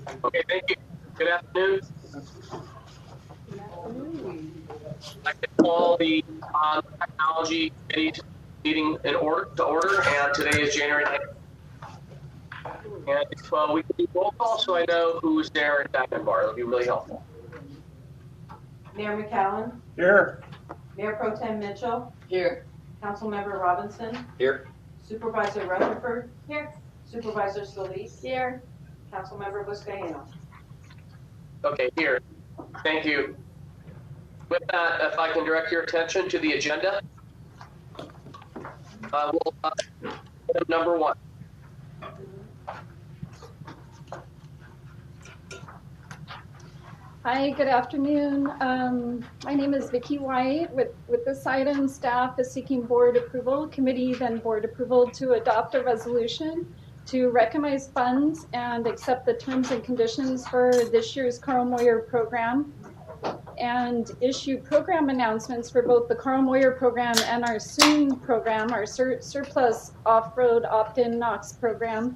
Okay, thank you. Good afternoon. I'd like to call the technology committee's meeting to order, and today is January 9th. And if we can do roll call so I know who's there in back and bar, it'll be really helpful. Mayor McCallum. Here. Mayor Pro Tem Mitchell. Here. Councilmember Robinson. Here. Supervisor Rutherford. Here. Supervisor Solis. Here. Councilmember Buscaino. Okay, here. Thank you. With that, if I can direct your attention to the agenda, we'll item number 1. Hi, good afternoon. My name is Vicki White. With this item, staff is seeking board approval, committee then board approval to adopt a resolution to recognize funds and accept the terms and conditions for this year's Carl Moyer program and issue program announcements for both the Carl Moyer program and our SOON program, our surplus off-road opt-in NOx program.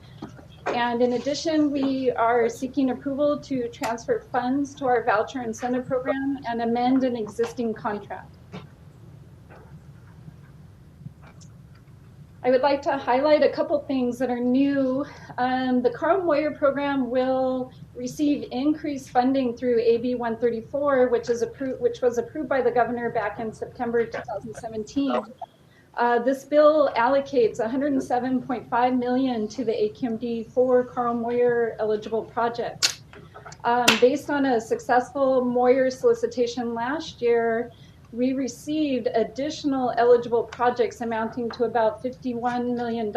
And in addition, we are seeking approval to transfer funds to our voucher incentive program and amend an existing contract. I would like to highlight a couple things that are new. The Carl Moyer program will receive increased funding through AB 134, which was approved by the governor back in September 2017. This bill allocates $107.5 million to the SCAQMD for Carl Moyer eligible projects. Based on a successful Moyer solicitation last year, we received additional eligible projects amounting to about $51 million.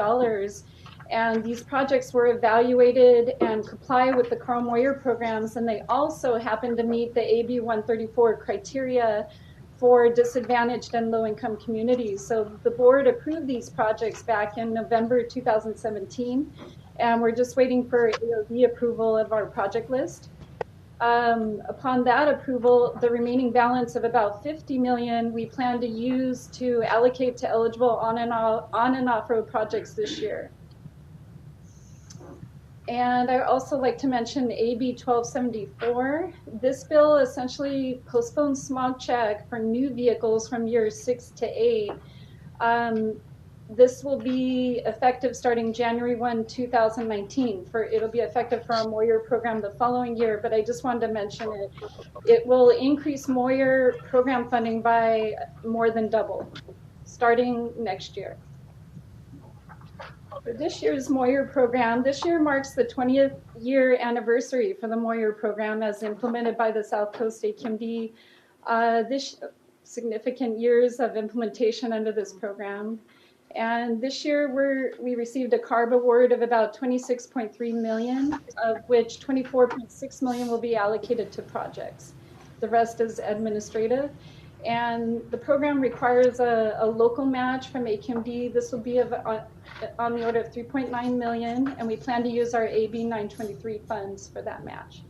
And these projects were evaluated and comply with the Carl Moyer programs, and they also happen to meet the AB 134 criteria for disadvantaged and low-income communities. So the board approved these projects back in November 2017, and we're just waiting for AOD approval of our project list. Upon that approval, the remaining balance of about $50 million we plan to use to allocate to eligible on and off-road projects this year. And I also like to mention AB 1274. This bill essentially postpones smog check for new vehicles from years 6 to 8. This will be effective starting January 1, 2019. It'll be effective for our Moyer program the following year, but I just wanted to mention it. It will increase Moyer program funding by more than double, starting next year. For this year's Moyer program, this year marks the 20th year anniversary for the Moyer program as implemented by the South Coast SCAQMD. This significant years of implementation under this program. And this year we received a CARB award of about $26.3 million, of which $24.6 million will be allocated to projects. The rest is administrative. And the program requires a local match from SCAQMD. This will be on the order of $3.9 million, and we plan to use our AB 923 funds for that match.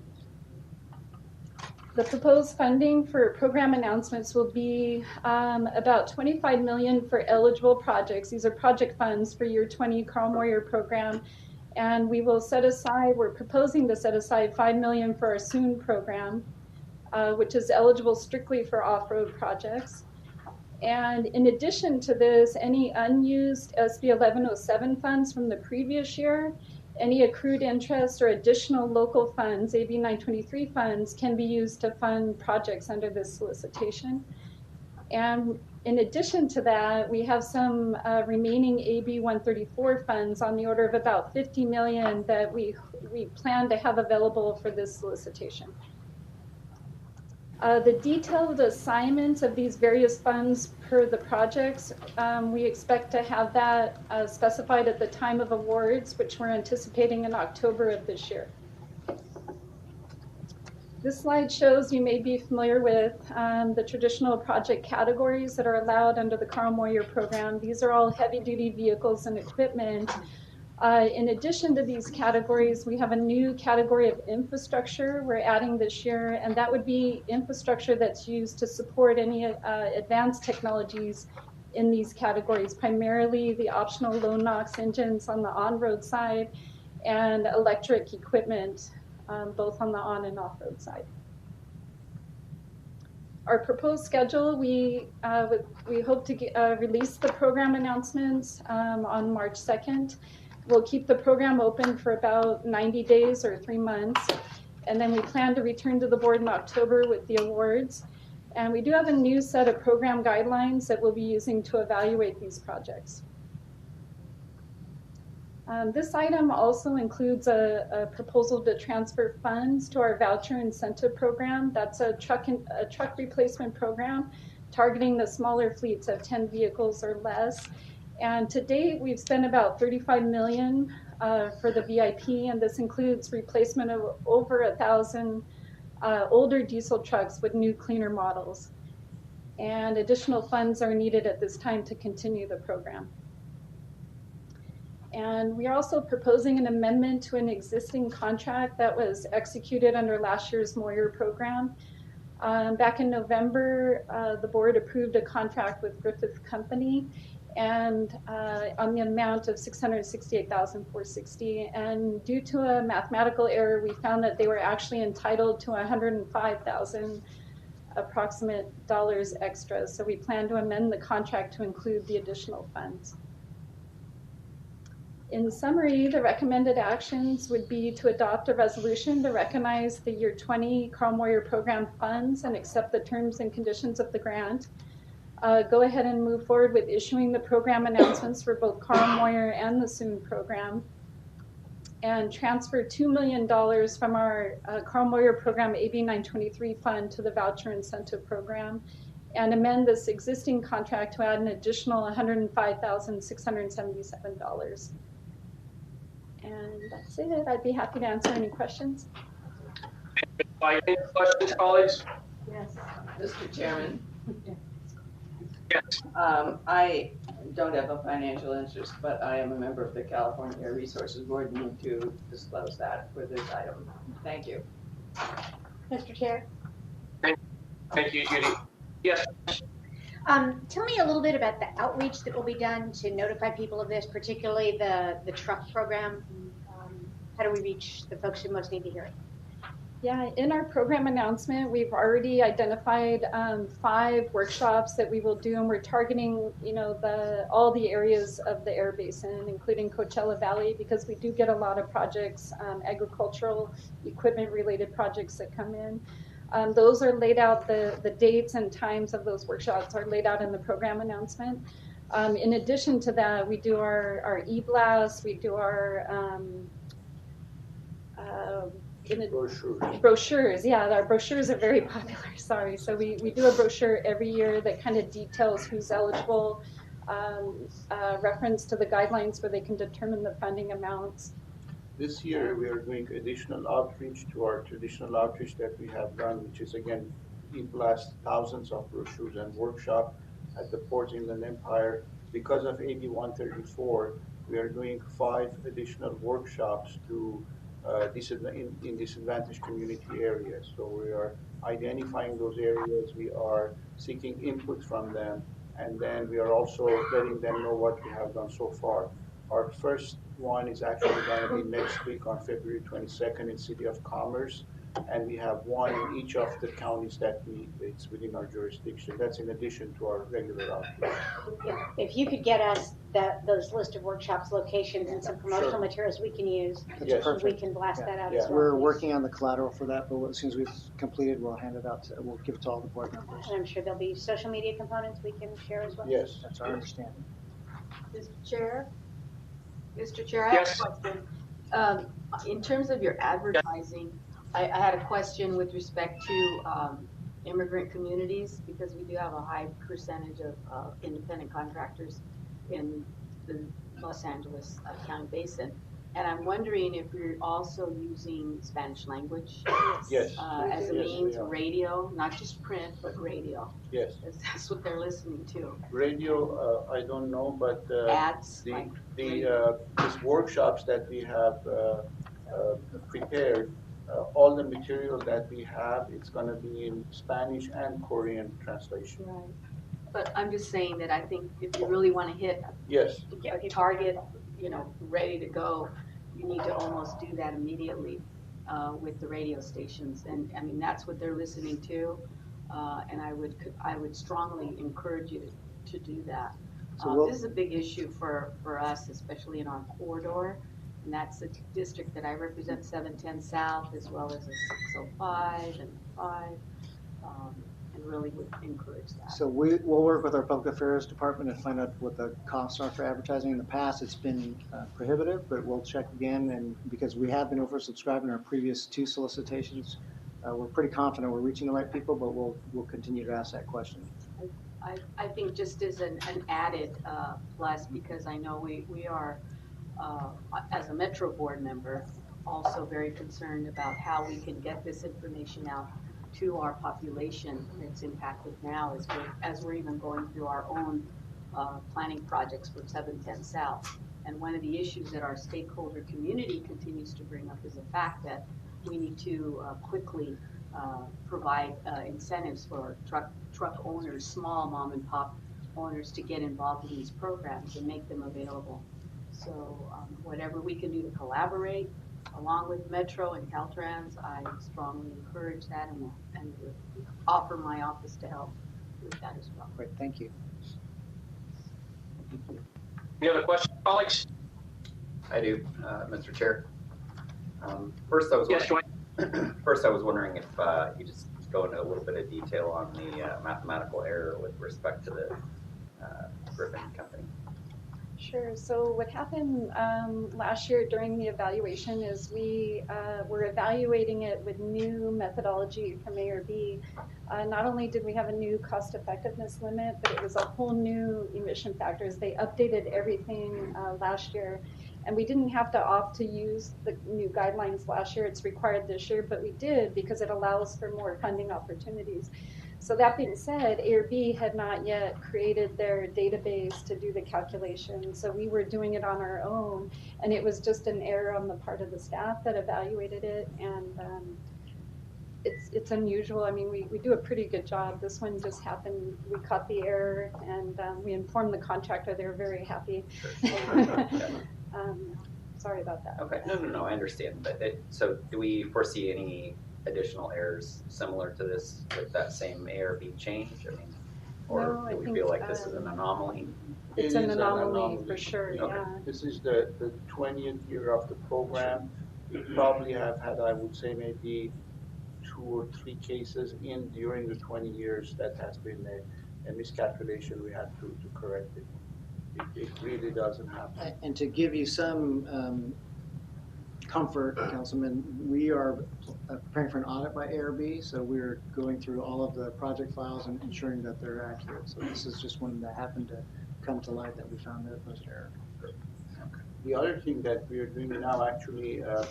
The proposed funding for program announcements will be about $25 million for eligible projects. These are project funds for year 20 Carl Moyer program. And we will we're proposing to set aside $5 million for our SOON program, which is eligible strictly for off-road projects. And in addition to this, any unused SB 1107 funds from the previous year, any accrued interest or additional local funds, AB 923 funds, can be used to fund projects under this solicitation. And in addition to that, we have some remaining AB 134 funds on the order of about $50 million that we plan to have available for this solicitation. The detailed assignments of these various funds per the projects, we expect to have that specified at the time of awards, which we're anticipating in October of this year. This slide shows, you may be familiar with, the traditional project categories that are allowed under the Carl Moyer program. These are all heavy-duty vehicles and equipment. In addition to these categories, we have a new category of infrastructure we're adding this year, and that would be infrastructure that's used to support any advanced technologies in these categories, primarily the optional low NOx engines on the on-road side and electric equipment both on the on and off-road side. Our proposed schedule, we hope to release the program announcements on March 2nd. We'll keep the program open for about 90 days or 3 months. And then we plan to return to the board in October with the awards. And we do have a new set of program guidelines that we'll be using to evaluate these projects. This item also includes a proposal to transfer funds to our voucher incentive program. That's a truck replacement program targeting the smaller fleets of 10 vehicles or less. And to date, we've spent about $35 million for the VIP, and this includes replacement of over 1,000 older diesel trucks with new, cleaner models. And additional funds are needed at this time to continue the program. And we are also proposing an amendment to an existing contract that was executed under last year's Moyer program. Back in November, the board approved a contract with Griffith Company and on the amount of $668,460. And due to a mathematical error, we found that they were actually entitled to $105,000 approximate dollars extra. So we plan to amend the contract to include the additional funds. In summary, the recommended actions would be to adopt a resolution to recognize the year 20 Carl Moyer program funds and accept the terms and conditions of the grant. Go ahead and move forward with issuing the program announcements for both Carl Moyer and the SOON program, and transfer $2 million from our Carl Moyer program AB 923 fund to the voucher incentive program, and amend this existing contract to add an additional $105,677. And that's it. I'd be happy to answer any questions. Any questions, colleagues? Yes. Mr. Chairman, Yes. I don't have a financial interest, but I am a member of the California Air Resources Board and need to disclose that for this item. Thank you. Mr. Chair. Thank you, Judy. Yes. Tell me a little bit about the outreach that will be done to notify people of this, particularly the truck program. How do we reach the folks who most need to hear it? Yeah, in our program announcement, we've already identified 5 workshops that we will do, and we're targeting, all the areas of the air basin, including Coachella Valley, because we do get a lot of projects, agricultural equipment-related projects that come in. Those are laid out, the dates and times of those workshops are laid out in the program announcement. In addition to that, we do our e-blasts, we do our brochures. Yeah, our brochures are very popular, sorry. So we do a brochure every year that kind of details who's eligible, reference to the guidelines where they can determine the funding amounts. This year, we are doing additional outreach to our traditional outreach that we have done, which is, again, e-blast, thousands of brochures and workshop at the Port Inland Empire. Because of AB 134, we are doing 5 additional workshops to in disadvantaged community areas. So we are identifying those areas, we are seeking input from them, and then we are also letting them know what we have done so far. Our first one is actually going to be next week on February 22nd in City of Commerce, and we have one in each of the counties that it's within our jurisdiction. That's in addition to our regular outreach. If you could get us those list of workshops, locations, and some promotional materials we can use, Yes. we can blast that out as well. We're working on the collateral for that, but as soon as we've completed, we'll hand it out. We'll give it to all the board members. And I'm sure there'll be social media components we can share as well. Yes. That's our understanding. Mr. Chair? Mr. Chair, I have Yes. a question. In terms of your advertising, I had a question with respect to immigrant communities, because we do have a high percentage of independent contractors in the Los Angeles County Basin. And I'm wondering if you're also using Spanish language Yes. as a Yes, means, we are. Radio, not just print, but radio. Yes. That's what they're listening to. Radio, I don't know, but Ads, these workshops that we have prepared, all the material that we have, it's going to be in Spanish and Korean translation. Right. But I'm just saying that I think if you really want to hit Yes. a target, ready to go, you need to almost do that immediately. with the radio stations. And I mean, that's what they're listening to. And I would strongly encourage you to do that. So This is a big issue for us, especially in our corridor. And that's the district that I represent, 710 South, as well as the 605 and 5. And really would encourage that. So we'll work with our public affairs department and find out what the costs are for advertising. In the past, it's been prohibitive, but we'll check again. And because we have been oversubscribed in our previous 2 solicitations, we're pretty confident we're reaching the right people, but we'll continue to ask that question. I think just as an added plus, because I know we are, as a Metro Board member, also very concerned about how we can get this information out to our population that's impacted now as we're even going through our own planning projects for 710 South. And one of the issues that our stakeholder community continues to bring up is the fact that we need to quickly provide incentives for truck owners, small mom and pop owners, to get involved in these programs and make them available. So whatever we can do to collaborate along with Metro and Caltrans, I strongly encourage that and would offer my office to help with that as well. Great, thank you. Any other questions, colleagues? I do, Mr. Chair. First, I was Yes, wondering if you just go into a little bit of detail on the mathematical error with respect to the Griffin Company. Sure. So what happened last year during the evaluation is we were evaluating it with new methodology from ARB. Not only did we have a new cost effectiveness limit, but it was a whole new emission factors. They updated everything last year. And we didn't have to opt to use the new guidelines last year. It's required this year, but we did because it allows for more funding opportunities. So that being said, ARB had not yet created their database to do the calculation. So we were doing it on our own, and it was just an error on the part of the staff that evaluated it. And it's unusual. I mean, we do a pretty good job. This one just happened. We caught the error, and we informed the contractor. They were very happy. Sorry about that. Okay, no, I understand. But so do we foresee any additional errors similar to this with that same ARB change? I mean, or No, do we feel like this is an anomaly? It's It an is anomaly for sure, Okay. yeah. This is the 20th year of the program. We probably have had, I would say, maybe 2 or 3 cases during the 20 years that has been a miscalculation. We had to correct it. It really doesn't happen. And to give you some comfort, Councilman, we are preparing for an audit by ARB, so we're going through all of the project files and ensuring that they're accurate. So this is just one that happened to come to light that we found that it was an error. The other thing that we are doing now, actually, a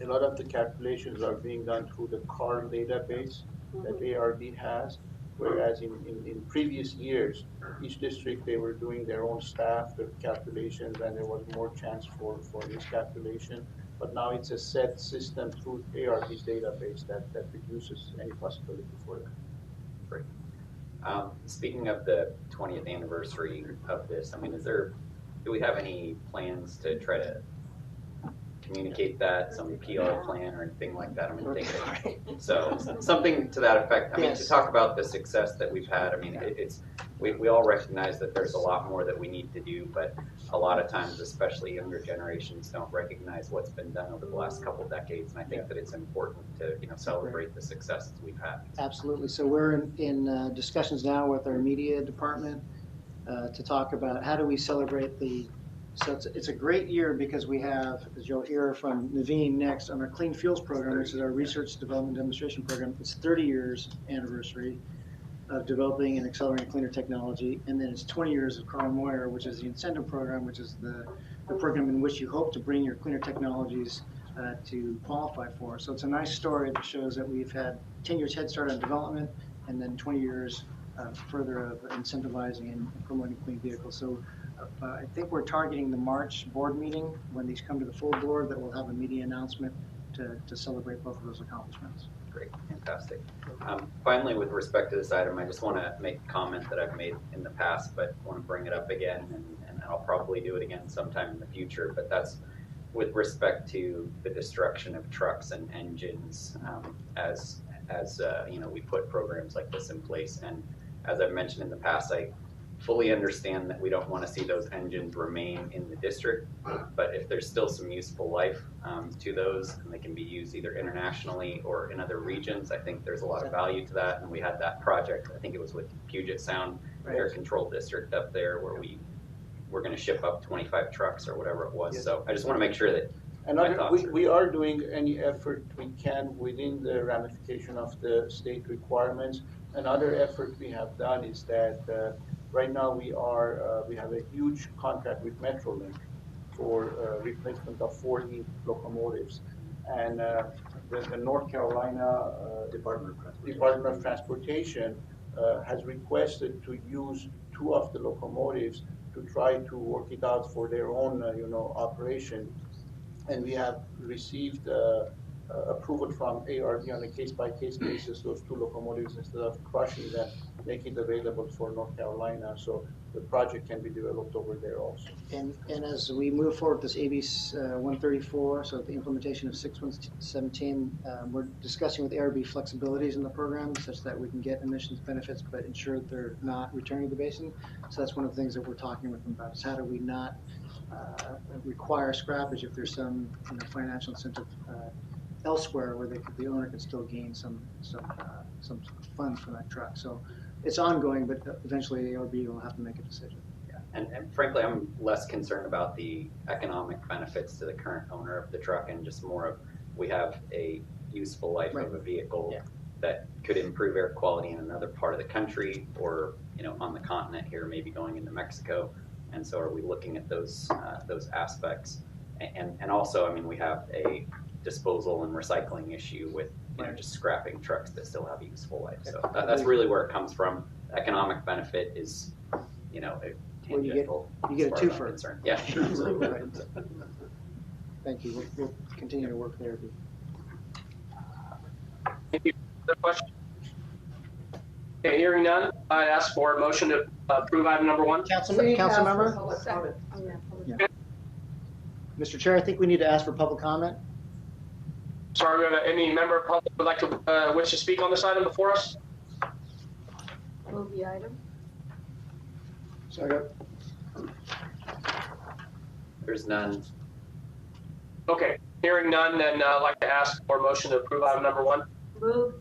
lot of the calculations are being done through the CAR database that ARB has, whereas in previous years, each district, they were doing their own staff, their calculations, and there was more chance for miscalculation. But now it's a set system through ARB's database that reduces any possibility for that. Great. Speaking of the 20th anniversary of this, I mean, do we have any plans to try to communicate that, some PR plan or anything like that? I mean, so something to that effect. I mean, to talk about the success that we've had. I mean, we all recognize that there's a lot more that we need to do, but a lot of times, especially younger generations, don't recognize what's been done over the last couple of decades. And I think that it's important to celebrate the successes we've had. Absolutely. So we're in discussions now with our media department to talk about how do we celebrate So it's a great year because we have, as you'll hear from Naveen next, on our Clean Fuels program, which is our research development demonstration program. It's 30 years anniversary of developing and accelerating cleaner technology. And then it's 20 years of Carl Moyer, which is the incentive program, which is the program in which you hope to bring your cleaner technologies to qualify for. So it's a nice story that shows that we've had 10 years head start on development and then 20 years further of incentivizing and promoting clean vehicles. So I think we're targeting the March board meeting when these come to the full board that we'll have a media announcement to celebrate both of those accomplishments. Great, fantastic. Finally, with respect to this item, I just want to make a comment that I've made in the past, but want to bring it up again, and I'll probably do it again sometime in the future. But that's with respect to the destruction of trucks and engines, as we put programs like this in place. And as I've mentioned in the past, I fully understand that we don't want to see those engines remain in the district, but if there's still some useful life to those, and they can be used either internationally or in other regions, I think there's a lot of value to that. And we had that project, I think it was with Puget Sound Air Control District up there, where we were going to ship up 25 trucks or whatever it was. Yes. So I just want to make sure that We are doing any effort we can within the ramification of the state requirements. Another effort we have done is that right now we have a huge contract with Metrolink for replacement of 40 locomotives. And the North Carolina Department of Transportation has requested to use 2 of the locomotives to try to work it out for their own operation. And we have received approval from ARD on a case-by-case basis, those 2 locomotives, instead of crushing them, make it available for North Carolina. So the project can be developed over there also. And as we move forward with this AB 134, so the implementation of 6117, we're discussing with ARB flexibilities in the program such that we can get emissions benefits but ensure that they're not returning to the basin. So that's one of the things that we're talking with them about, is how do we not require scrappage if there's some financial incentive elsewhere where the owner can still gain some funds from that truck. So it's ongoing, but eventually the ARB will have to make a decision. Yeah. And frankly, I'm less concerned about the economic benefits to the current owner of the truck, and just more of, we have a useful life of a vehicle that could improve air quality in another part of the country, or on the continent here, maybe going into Mexico. And so are we looking at those aspects? And also, I mean, we have a disposal and recycling issue with just scrapping trucks that still have a useful life. So that's really where it comes from. Economic benefit is, a tangential. You get a twofer. Concern. Yeah, sure. Right. Thank you. We'll continue to work there. Thank you. Other question? Okay, hearing none, I ask for a motion to approve item number 1. Council member? Yeah. Mr. Chair, I think we need to ask for public comment. Sorry, any member of the public would like to wish to speak on this item before us? Move the item. Second. There's none. Okay, hearing none, then I'd like to ask for a motion to approve item number 1. Move.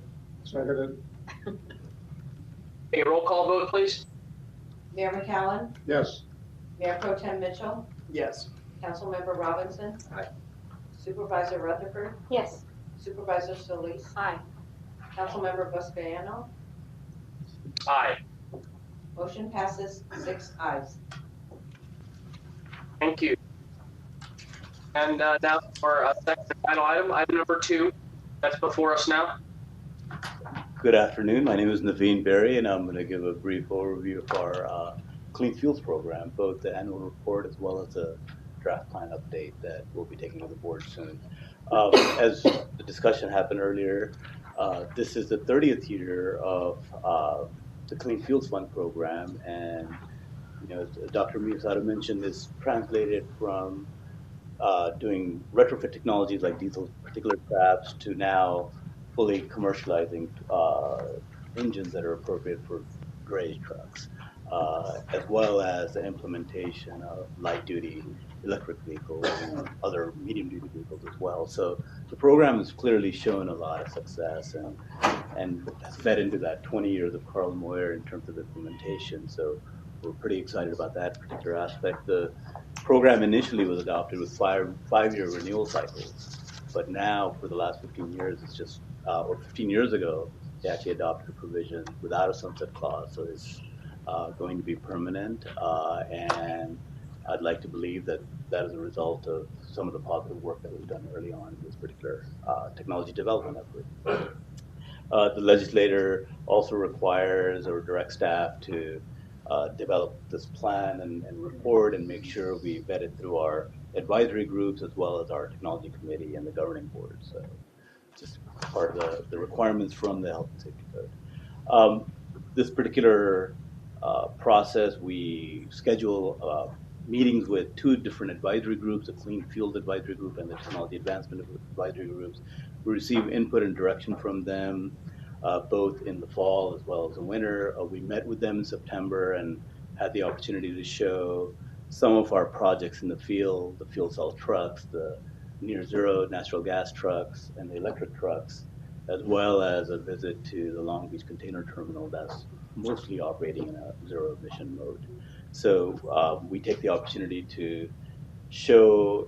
Seconded. A roll call vote, please. Mayor McCallum, Yes. Mayor Pro Tem Mitchell, Yes. Councilmember Robinson. Aye. Supervisor Rutherford, Yes. Supervisor Solis, Aye. Councilmember Buscaino. Aye. Motion passes 6 ayes. Thank you. And now for a second and final item, item number 2, that's before us now. Good afternoon. My name is Naveen Berry, and I'm going to give a brief overview of our Clean Fuels program, both the annual report as well as a draft plan update that we'll be taking to the board soon. As the discussion happened earlier, this is the 30th year of the Clean Fuels Fund program, and as Dr. Miyasada mentioned, this translated from doing retrofit technologies like diesel particulate traps to now fully commercializing engines that are appropriate for drayage trucks, as well as the implementation of light-duty electric vehicles and other medium-duty vehicles as well. So the program has clearly shown a lot of success and has fed into that 20 years of Carl Moyer in terms of implementation. So we're pretty excited about that particular aspect. The program initially was adopted with five-year renewal cycles, but now for the last 15 years, it's just, or 15 years ago, they actually adopted a provision without a sunset clause. So it's going to be permanent, and I'd like to believe that that is a result of some of the positive work that was done early on in this particular technology development effort. The legislator also requires or directs staff to develop this plan and report and make sure we vet it through our advisory groups as well as our technology committee and the governing board. So just part of the requirements from the Health and Safety Code. This particular process, we schedule meetings with two different advisory groups, the Clean Field Advisory Group and the Technology Advancement Advisory Groups. We receive input and direction from them, both in the fall as well as the winter. We met with them in September and had the opportunity to show some of our projects in the fuel cell trucks, the near zero natural gas trucks, and the electric trucks, as well as a visit to the Long Beach Container Terminal that's mostly operating in a zero emission mode. So we take the opportunity to show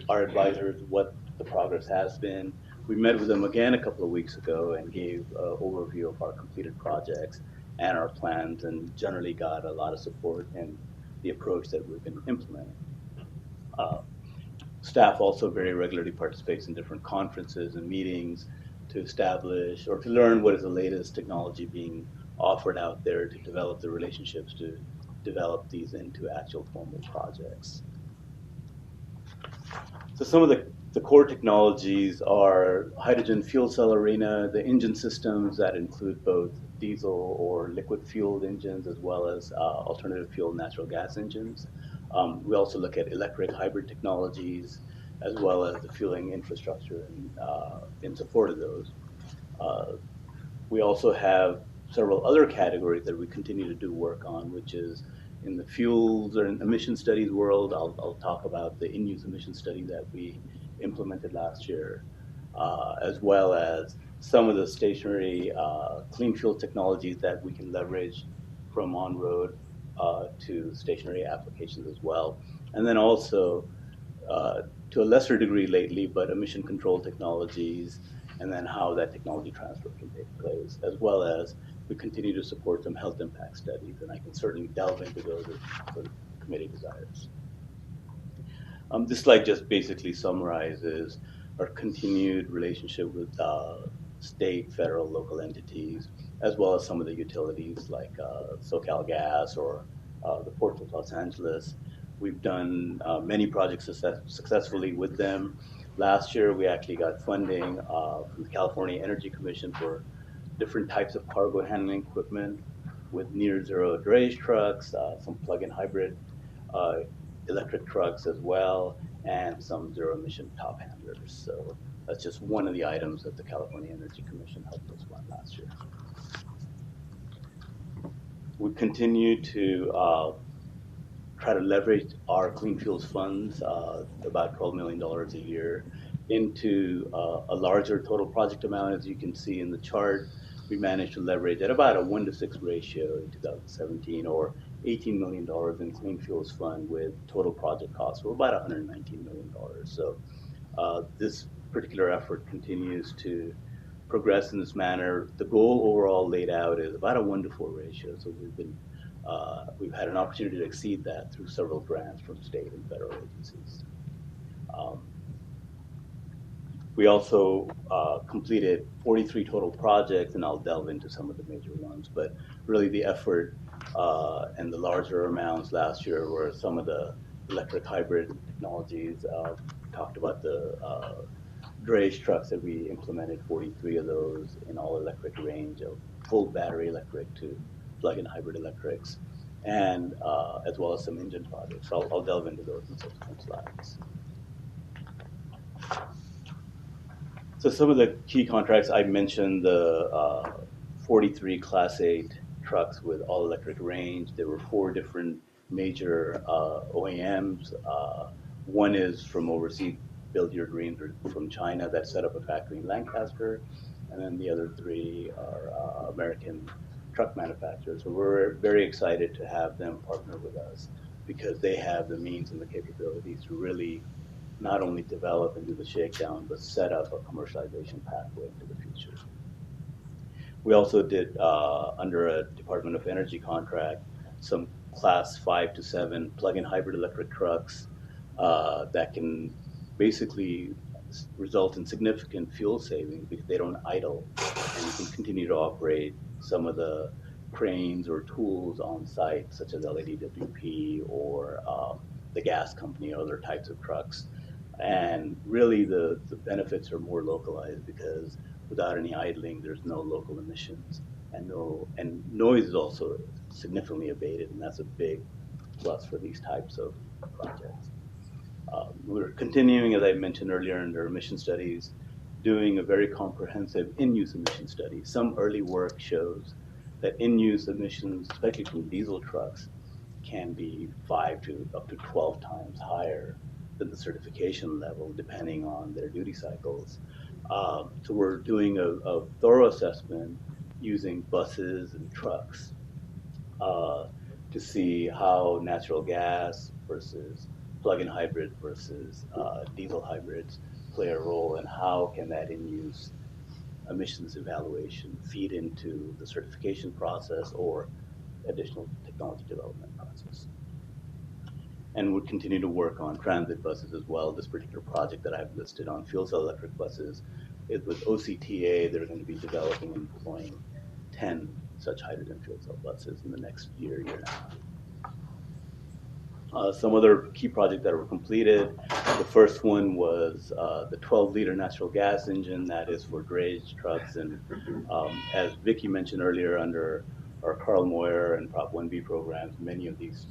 our advisors what the progress has been. We met with them again a couple of weeks ago and gave an overview of our completed projects and our plans, and generally got a lot of support in the approach that we've been implementing. Staff also very regularly participates in different conferences and meetings to establish or to learn what is the latest technology being offered out there, to develop the relationships to develop these into actual formal projects. So some of the core technologies are hydrogen fuel cell arena, the engine systems that include both diesel or liquid fueled engines, as well as alternative fuel natural gas engines. We also look at electric hybrid technologies, as well as the fueling infrastructure in support of those. We also have several other categories that we continue to do work on, which is in the fuels or in emission studies world. I'll talk about the in-use emission study that we implemented last year, as well as some of the stationary clean fuel technologies that we can leverage from on-road to stationary applications as well. And then also, to a lesser degree lately, but emission control technologies, and then how that technology transfer can take place, as well as we continue to support some health impact studies, and I can certainly delve into those if the committee desires. This slide just basically summarizes our continued relationship with state, federal, local entities, as well as some of the utilities like SoCalGas or the Port of Los Angeles. We've done many projects successfully with them. Last year, we actually got funding from the California Energy Commission for different types of cargo handling equipment with near zero drayage trucks, some plug-in hybrid electric trucks as well, and some zero emission top handlers. So that's just one of the items that the California Energy Commission helped us run last year. We continue to try to leverage our clean fuels funds, about $12 million a year, into a larger total project amount. As you can see in the chart, we managed to leverage at about a 1-to-6 ratio in 2017, or $18 million in clean fuels fund with total project costs of about $119 million. So this particular effort continues to progress in this manner. The goal overall laid out is about a 1-to-4 ratio. So we've had an opportunity to exceed that through several grants from state and federal agencies. We also completed 43 total projects, and I'll delve into some of the major ones, but really the effort and the larger amounts last year were some of the electric hybrid technologies. Talked about the drayage trucks that we implemented, 43 of those in all electric range, of full battery electric to plug-in hybrid electrics, and as well as some engine projects. So I'll delve into those in subsequent slides. So some of the key contracts, I mentioned the 43 Class 8 trucks with all electric range. There were 4 different major OEMs. One is from overseas, Build Your Dreams, from China, that set up a factory in Lancaster. And then the other 3 are American truck manufacturers. So we're very excited to have them partner with us, because they have the means and the capabilities to really not only develop and do the shakedown, but set up a commercialization pathway into the future. We also did, under a Department of Energy contract, some Class 5 to 7 plug-in hybrid electric trucks that can basically result in significant fuel savings because they don't idle, and you can continue to operate some of the cranes or tools on site, such as LADWP or the gas company or other types of trucks. And really the benefits are more localized, because without any idling, there's no local emissions, and noise is also significantly abated, and that's a big plus for these types of projects. We're continuing, as I mentioned earlier, under emission studies, doing a very comprehensive in-use emission study. Some early work shows that in-use emissions, especially from diesel trucks, can be 5 to up to 12 times higher than the certification level, depending on their duty cycles. So we're doing a thorough assessment using buses and trucks to see how natural gas versus plug-in hybrid versus diesel hybrids play a role, and how can that in-use emissions evaluation feed into the certification process or additional technology development process. And we'll continue to work on transit buses as well. This particular project that I've listed on fuel cell electric buses is with OCTA. They're going to be developing and deploying 10 such hydrogen fuel cell buses in the next year and a half. Some other key projects that were completed. The first one was the 12-liter natural gas engine that is for drayage trucks. And as Vicki mentioned earlier, under our Carl Moyer and Prop 1B programs, many of these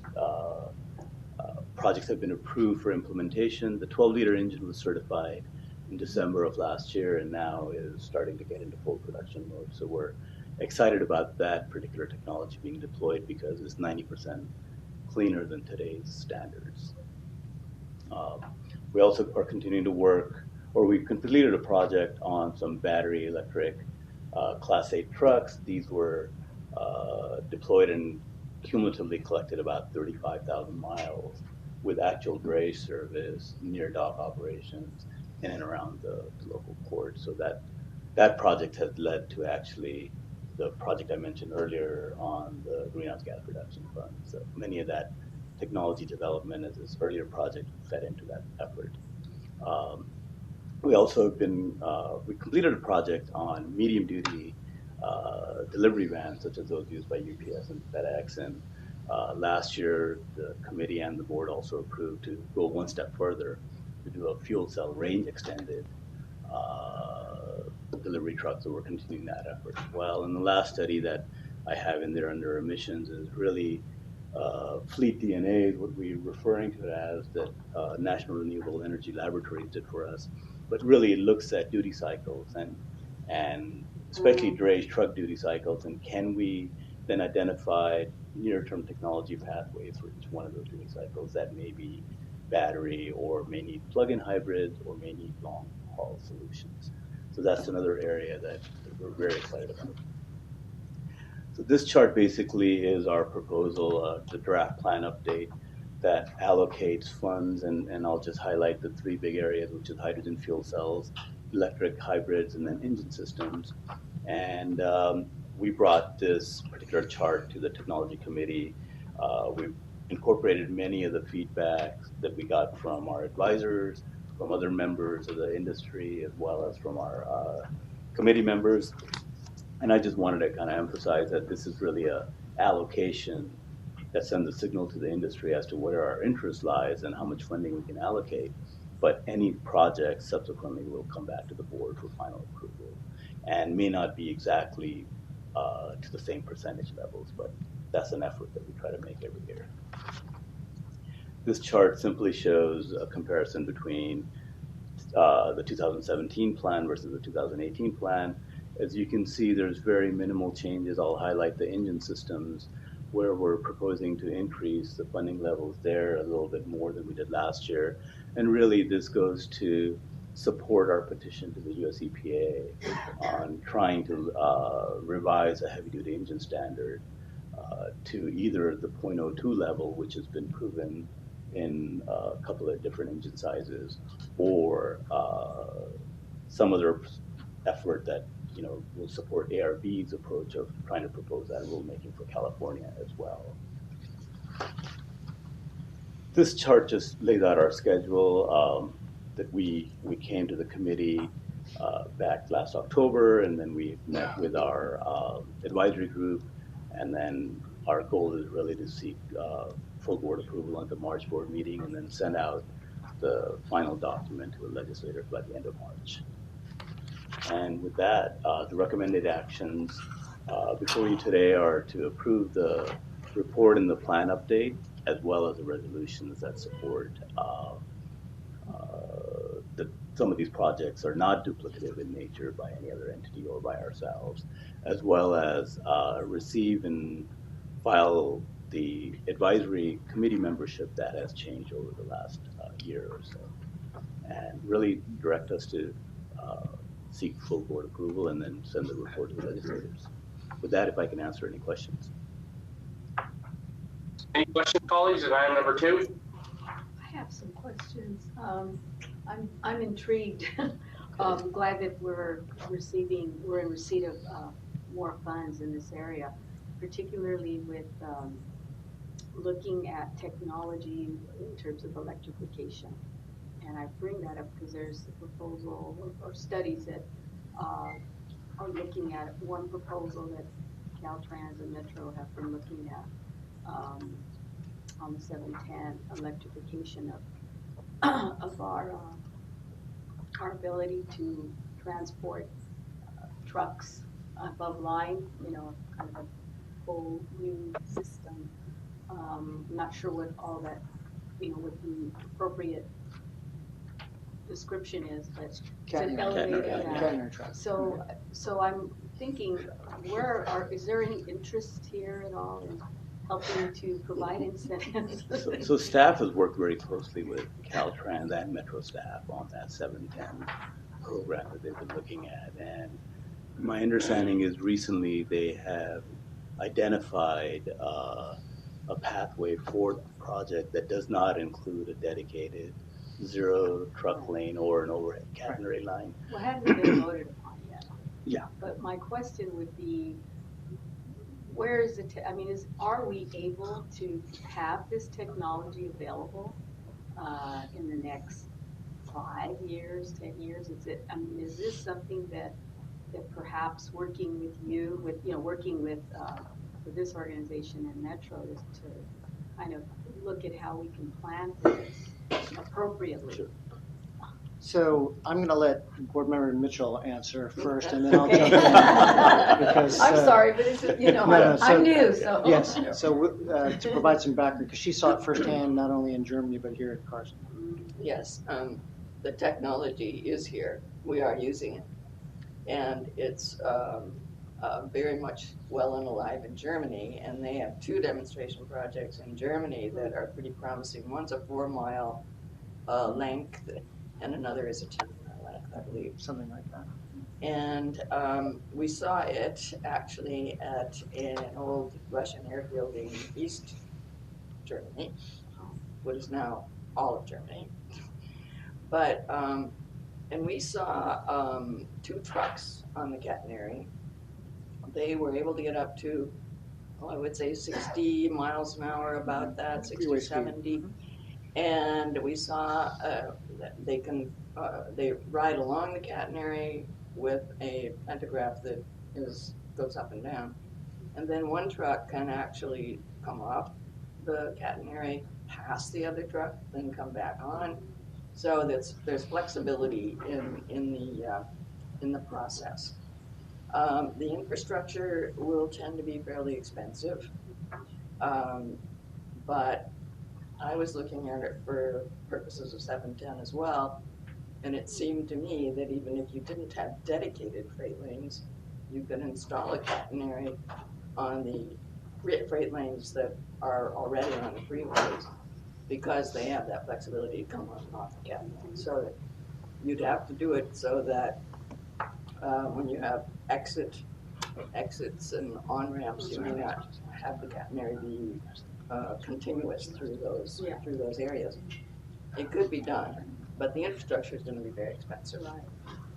projects have been approved for implementation. The 12-liter engine was certified in December of last year and now is starting to get into full production mode. So we're excited about that particular technology being deployed because it's 90% cleaner than today's standards. We also are continuing to work, or we've completed a project on some battery electric Class 8 trucks. These were deployed and cumulatively collected about 35,000 miles with actual dray service, near dock operations, in and around the local port. So that project has led to actually the project I mentioned earlier on the greenhouse gas reduction fund. So many of that technology development as this earlier project fed into that effort. We also have been, we completed a project on medium duty delivery vans, such as those used by UPS and FedEx. And last year, the committee and the board also approved to go one step further to do a fuel cell range extended delivery truck. So we're continuing that effort as well. And the last study that I have in there under emissions is really fleet DNA, is what we're referring to it as, that National Renewable Energy Laboratory did for us. But really it looks at duty cycles and especially drayage truck duty cycles, and can we then identify near-term technology pathways for each one of those duty cycles that may be battery or may need plug-in hybrids or may need long-haul solutions. So that's another area that we're very excited about. So this chart basically is our proposal, the draft plan update that allocates funds, and I'll just highlight the three big areas, which is hydrogen fuel cells, electric hybrids, and then engine systems. And we brought this particular chart to the technology committee. We've incorporated many of the feedback that we got from our advisors, from other members of the industry, as well as from our committee members. And I just wanted to kind of emphasize that this is really a allocation that sends a signal to the industry as to where our interest lies and how much funding we can allocate. But any project subsequently will come back to the board for final approval and may not be exactly to the same percentage levels, but that's an effort that we try to make every year. This chart simply shows a comparison between the 2017 plan versus the 2018 plan. As you can see, there's very minimal changes. I'll highlight the engine systems where we're proposing to increase the funding levels there a little bit more than we did last year. And really this goes to support our petition to the US EPA on trying to revise a heavy duty engine standard to either the 0.02 level, which has been proven in a couple of different engine sizes, or some other effort that will support ARB's approach of trying to propose that rulemaking for California as well. This chart just lays out our schedule that we came to the committee back last October, and then we met with our advisory group, and then our goal is really to seek full board approval at the March board meeting and then send out the final document to the legislators by the end of March. And with that, the recommended actions before you today are to approve the report and the plan update as well as the resolutions that support that some of these projects are not duplicative in nature by any other entity or by ourselves, as well as receive and file the advisory committee membership that has changed over the last year or so, and really direct us to seek full board approval and then send the report to the legislators. With that, if I can answer any questions. Any questions, colleagues, at item number 2? I have some questions. I'm intrigued. Glad that we're in receipt of more funds in this area, particularly with looking at technology in terms of electrification. And I bring that up because there's a proposal or studies that are looking at one proposal that Caltrans and Metro have been looking at on the 710 electrification of our ability to transport trucks above line, kind of a whole new system. I'm not sure what all that, what the appropriate description is, but to elevate that. So I'm thinking, is there any interest here at all in helping to provide incentives? So staff has worked very closely with Caltrans and Metro staff on that 710 program that they've been looking at. And my understanding is recently they have identified a pathway for the project that does not include a dedicated zero truck lane or an overhead catenary line. Well, hadn't been voted upon yet. Yeah. But my question would be, where is it? Are we able to have this technology available in the next 5 years, 10 years? Is this something that perhaps working with you, working with this organization and Metro to kind of look at how we can plan for this appropriately? Sure. So I'm going to let Board Member Mitchell answer first, and then I'll jump in. Because, I'm sorry, but it's, I'm new, so. Yes, so to provide some background, because she saw it firsthand, not only in Germany, but here at Carson. Yes, the technology is here. We are using it. And it's very much well and alive in Germany. And they have 2 demonstration projects in Germany that are pretty promising. One's a 4-mile length, and another is a 10-mile length, I believe. Something like that. And we saw it actually at an old Russian airfield in East Germany, what is now all of Germany. But, and we saw 2 trucks on the catenary. They were able to get up to, I would say 60 miles an hour, about that, 60, 70. And we saw they ride along the catenary with a pantograph that goes up and down. And then one truck can actually come off the catenary, pass the other truck, then come back on. So there's flexibility in the process. The infrastructure will tend to be fairly expensive, but I was looking at it for purposes of 710 as well, and it seemed to me that even if you didn't have dedicated freight lanes, you could install a catenary on the freight lanes that are already on the freeways, because they have that flexibility to come on and off the catenary. So that you'd have to do it so that when you have exits and on-ramps, you may not have the catenary be continuous through those areas. It could be done, but the infrastructure is going to be very expensive,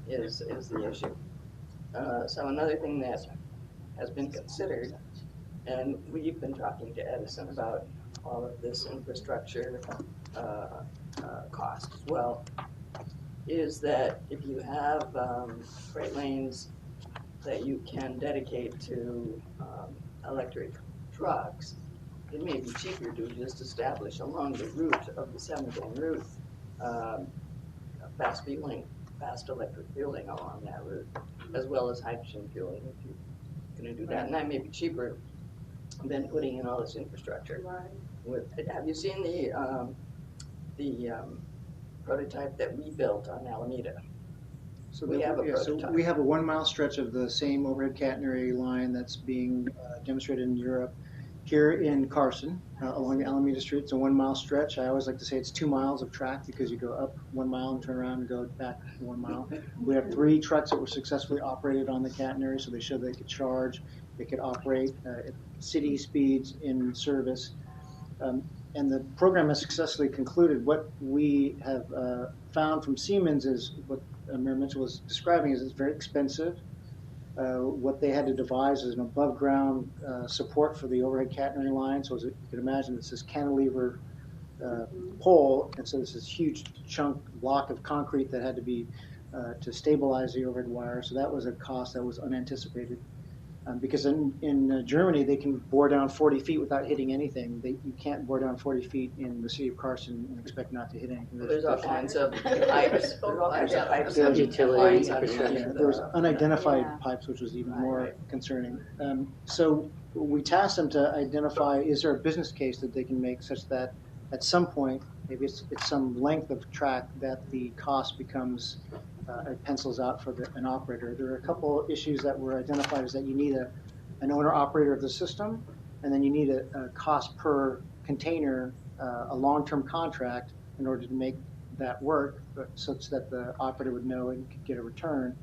is the issue. So another thing that has been considered, and we've been talking to Edison about all of this infrastructure cost as well, is that if you have freight lanes that you can dedicate to electric trucks, it may be cheaper to just establish along the route of the 710 route fast electric fueling along that route, as well as hydrogen fueling if you're going to do that. And that may be cheaper than putting in all this infrastructure. Right. Have you seen the prototype that we built on Alameda? So We have a prototype. we have a 1 mile stretch of the same overhead catenary line that's being demonstrated in Europe. Here in Carson, along Alameda Street, it's a 1 mile stretch. I always like to say it's 2 miles of track because you go up 1 mile and turn around and go back 1 mile. We have 3 trucks that were successfully operated on the catenary, so they showed they could charge, they could operate at city speeds in service. And the program has successfully concluded. What we have found from Siemens is what Mayor Mitchell was describing is it's very expensive. What they had to devise is an above ground support for the overhead catenary line. So as you can imagine, it's this cantilever pole, and so this is huge block of concrete that had to be to stabilize the overhead wire. So that was a cost that was unanticipated. Because in Germany, they can bore down 40 feet without hitting anything. You can't bore down 40 feet in the city of Carson and expect not to hit anything. There's all kinds of pipes. There's all kinds of pipes. There's utilities. There was unidentified pipes, which was even more concerning. So we tasked them to identify, is there a business case that they can make such that at some point, maybe it's some length of track, that the cost becomes it pencils out for an operator. There are a couple issues that were identified, is that you need an owner-operator of the system, and then you need a cost per container, a long-term contract in order to make that work, such that the operator would know and could get a return.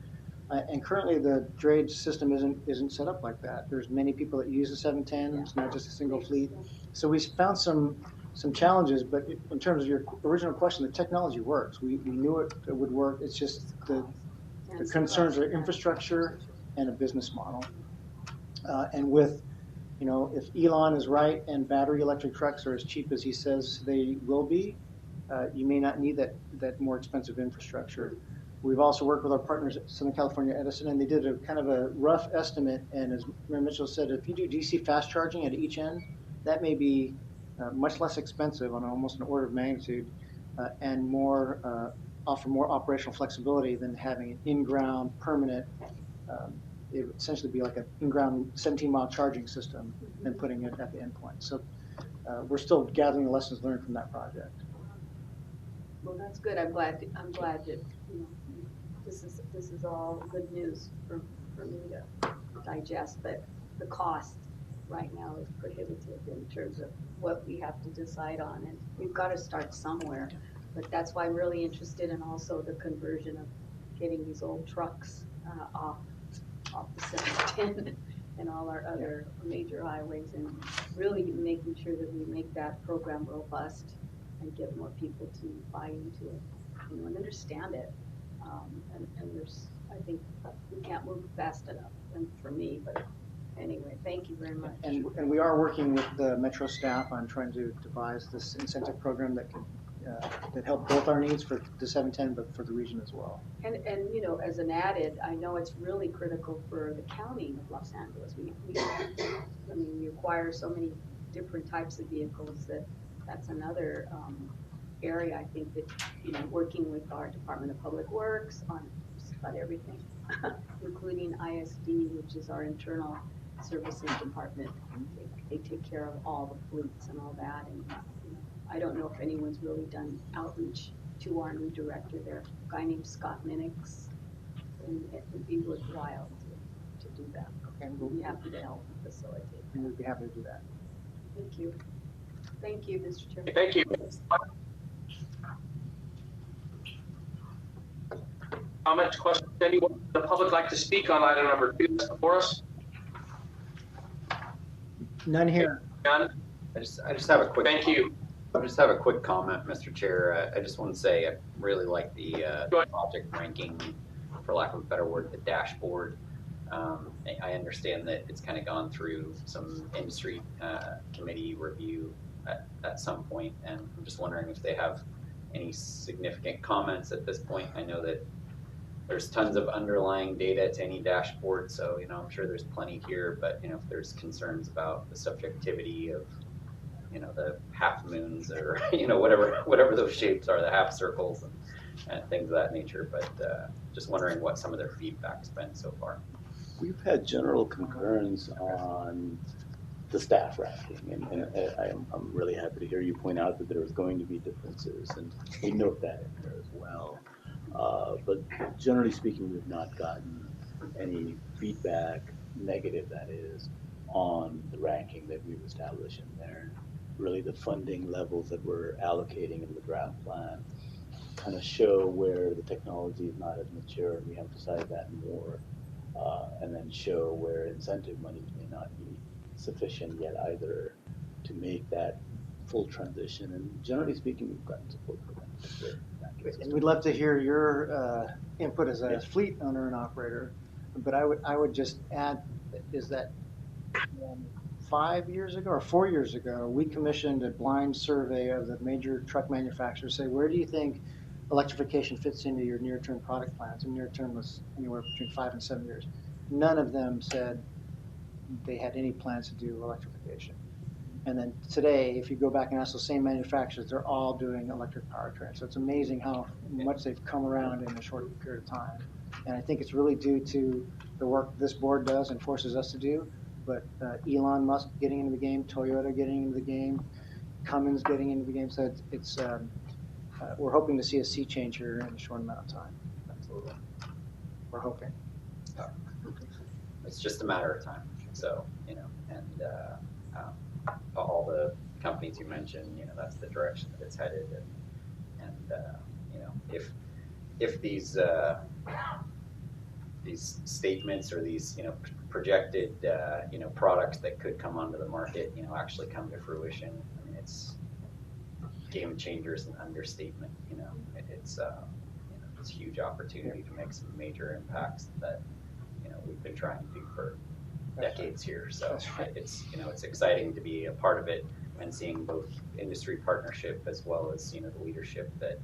And currently, the drayage system isn't set up like that. There's many people that use the 710. It's not just a single fleet. So we found some challenges, but in terms of your original question, the technology works. We knew it would work. It's just the concerns are infrastructure and a business model. And with, if Elon is right and battery electric trucks are as cheap as he says they will be, you may not need that more expensive infrastructure. We've also worked with our partners at Southern California Edison, and they did a kind of a rough estimate. And as Mayor Mitchell said, if you do DC fast charging at each end, that may be much less expensive on almost an order of magnitude, and offer more operational flexibility than having an in-ground permanent. It would essentially be like an in-ground 17-mile charging system and putting it at the endpoint. So we're still gathering the lessons learned from that project. Well, that's good. I'm glad that this is all good news for me to digest. But the cost right now is prohibitive in terms of what we have to decide on, and we've got to start somewhere. But that's why I'm really interested in also the conversion of getting these old trucks off the 710 and all our other major highways, and really making sure that we make that program robust and get more people to buy into it, and understand it. And there's, I think, we can't move fast enough, and for me, but anyway, thank you very much. And we are working with the Metro staff on trying to devise this incentive program that could that help both our needs for the 710, but for the region as well. And as an added, I know it's really critical for the county of Los Angeles. We acquire so many different types of vehicles that's another area, I think, that working with our Department of Public Works on just about everything, including ISD, which is our internal services department. They take care of all the fleets and all that, and I don't know if anyone's really done outreach to our new director there, a guy named Scott Minix, and it would be worthwhile to do that. Okay, we'll be happy to help facilitate. And we'd be happy to do that. Thank you. Thank you, Mr. Chairman. Thank you. Comments, questions? Anyone in the public like to speak on item number 2 that's before us? None here. None? I just have a quick. Thank you. I just have a quick comment, Mr. Chair. I just want to say I really like the project ranking, for lack of a better word, the dashboard. I understand that it's kind of gone through some industry committee review at some point, and I'm just wondering if they have any significant comments at this point. I know that there's tons of underlying data to any dashboard, so I'm sure there's plenty here, but if there's concerns about the subjectivity of the half moons or whatever those shapes are, the half circles and things of that nature, but just wondering what some of their feedback's been so far. We've had general concurrence on the staff ranking. And I'm really happy to hear you point out that there is going to be differences, and we note that in there as well. But generally speaking, we've not gotten any feedback, negative that is, on the ranking that we've established in there. Really, the funding levels that we're allocating in the draft plan kind of show where the technology is not as mature, and we emphasize that more, and then show where incentive monies may not be sufficient yet either to make that full transition. And generally speaking, we've gotten support for that. And we'd love to hear your input as a fleet owner and operator. But I would just add is that 5 years ago or 4 years ago, we commissioned a blind survey of the major truck manufacturers. Say, where do you think electrification fits into your near-term product plans? And near-term was anywhere between 5 and 7 years. None of them said they had any plans to do electrification. And then today, if you go back and ask those same manufacturers, they're all doing electric powertrain. So it's amazing how much they've come around in a short period of time. And I think it's really due to the work this board does and forces us to do. But Elon Musk getting into the game, Toyota getting into the game, Cummins getting into the game. So it's we're hoping to see a sea change here in a short amount of time. Absolutely. We're hoping. It's just a matter of time. So, and all the companies you mentioned, that's the direction that it's headed. And if these statements or these, projected, products that could come onto the market, actually come to fruition, I mean, it's game changers and understatement. It's a huge opportunity to make some major impacts that we've been trying to do for decades here. So it's exciting to be a part of it and seeing both industry partnership as well as the leadership that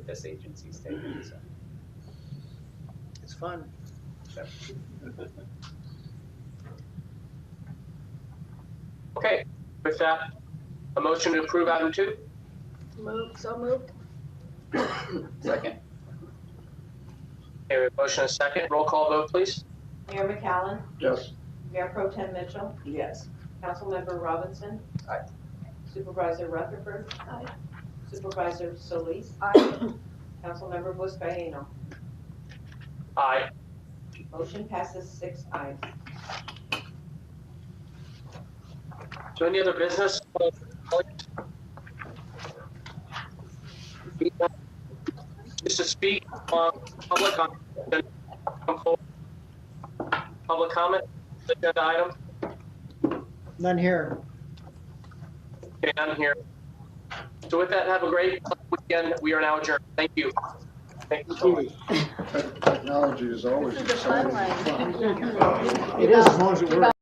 this agency's taken. So it's fun. So. Okay, with that, a motion to approve item 2. So moved. Second. Okay, we have a motion and a second. Roll call vote, please. Mayor McCallum, Yes. Mayor Pro Tem Mitchell, Yes. Councilmember Robinson. Aye. Supervisor Rutherford. Aye. Supervisor Solis. Aye. Councilmember Buscaino. Aye. Motion passes 6 ayes. So any other business? Just to speak on public comment, agenda item. None here. Okay, none here. So with that, have a great weekend. We are now adjourned. Thank you. Thank you so much. Technology is always This is the fun exciting. one. It is as long as it works.